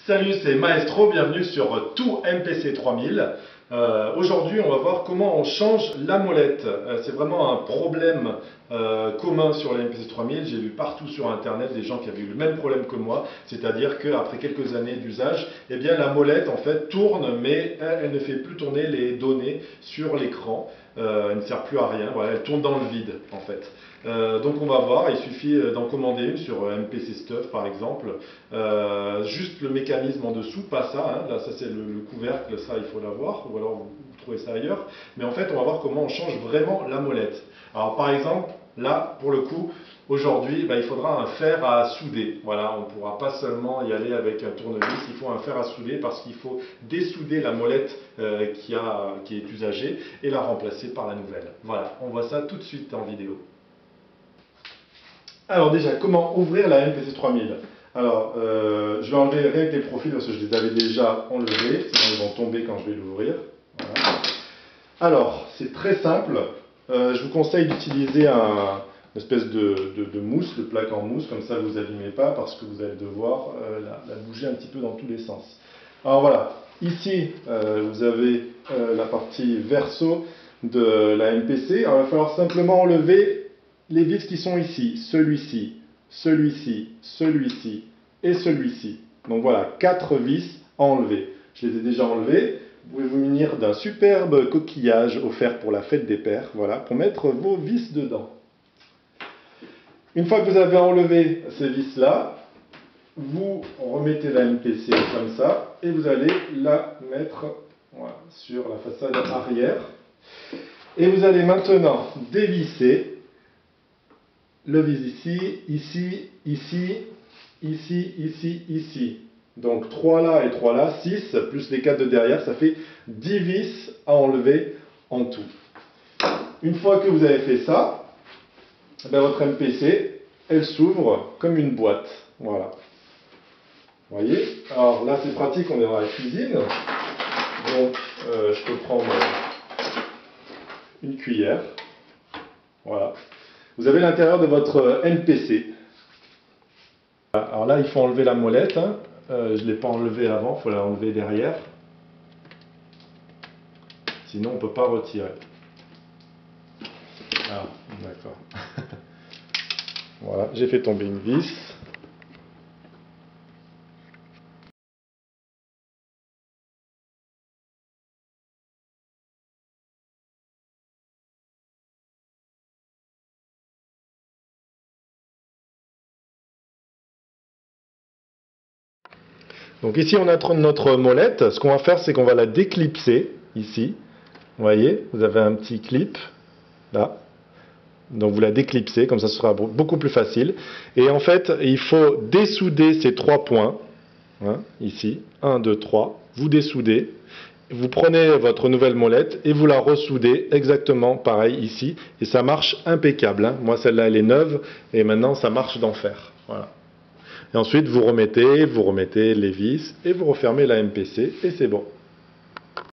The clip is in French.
Salut, c'est Maestro, bienvenue sur Tout MPC 3000. Aujourd'hui, on va voir comment on change la molette. C'est vraiment un problème commun sur la MPC 3000. J'ai vu partout sur Internet des gens qui avaient eu le même problème que moi, c'est-à-dire qu'après quelques années d'usage, eh bien, la molette en fait tourne, mais elle ne fait plus tourner les données sur l'écran. Elle ne sert plus à rien, voilà, elle tourne dans le vide en fait. Donc on va voir, il suffit d'en commander une sur MPC Stuff par exemple. Juste le mécanisme en dessous, pas ça, hein. Là ça c'est le couvercle, ça il faut l'avoir, ou alors vous trouvez ça ailleurs. Mais en fait on va voir comment on change vraiment la molette. Alors par exemple, là pour le coup, aujourd'hui il faudra un fer à souder. Voilà, on ne pourra pas seulement y aller avec un tournevis, il faut un fer à souder parce qu'il faut dessouder la molette qui est usagée et la remplacer par la nouvelle. Voilà, on voit ça tout de suite en vidéo. Alors déjà, comment ouvrir la MPC 3000? Alors, je vais enlever rien que les profils parce que je les avais déjà enlevés, sinon ils vont tomber quand je vais l'ouvrir. Voilà. Alors, c'est très simple. Je vous conseille d'utiliser une espèce de mousse, de plaque en mousse, comme ça vous n'abîmez pas parce que vous allez devoir la bouger un petit peu dans tous les sens. Alors voilà, ici vous avez la partie verso de la MPC. Alors, il va falloir simplement enlever les vis qui sont ici, celui-ci, celui-ci, celui-ci et celui-ci. Donc voilà, 4 vis à enlever. Je les ai déjà enlevés. Vous pouvez vous munir d'un superbe coquillage offert pour la fête des pères, voilà, pour mettre vos vis dedans. Une fois que vous avez enlevé ces vis-là, vous remettez la MPC comme ça et vous allez la mettre voilà, sur la façade arrière. Et vous allez maintenant dévisser le vis ici, ici, ici, ici, ici, ici. Donc 3 là et 3 là, 6, plus les 4 de derrière, ça fait 10 vis à enlever en tout. Une fois que vous avez fait ça, votre MPC, elle s'ouvre comme une boîte. Voilà. Vous voyez? Alors là, c'est pratique, on est dans la cuisine. Donc, je peux prendre une cuillère. Voilà. Vous avez l'intérieur de votre MPC. Alors là, il faut enlever la molette. Hein. Je ne l'ai pas enlevée avant, il faut la enlever derrière. Sinon, on ne peut pas retirer. Ah, d'accord. Voilà, j'ai fait tomber une vis. Donc ici, on a notre molette. Ce qu'on va faire, c'est qu'on va la déclipser, ici. Vous voyez, vous avez un petit clip, là. Donc vous la déclipsez, comme ça ce sera beaucoup plus facile. Et en fait, il faut dessouder ces 3 points. Hein, ici, 1, 2, 3. Vous dessoudez. Vous prenez votre nouvelle molette et vous la ressoudez exactement pareil ici. Et ça marche impeccable. Hein. Moi, celle-là, elle est neuve. Et maintenant, ça marche d'enfer. Voilà. Et ensuite, vous remettez les vis et vous refermez la MPC et c'est bon.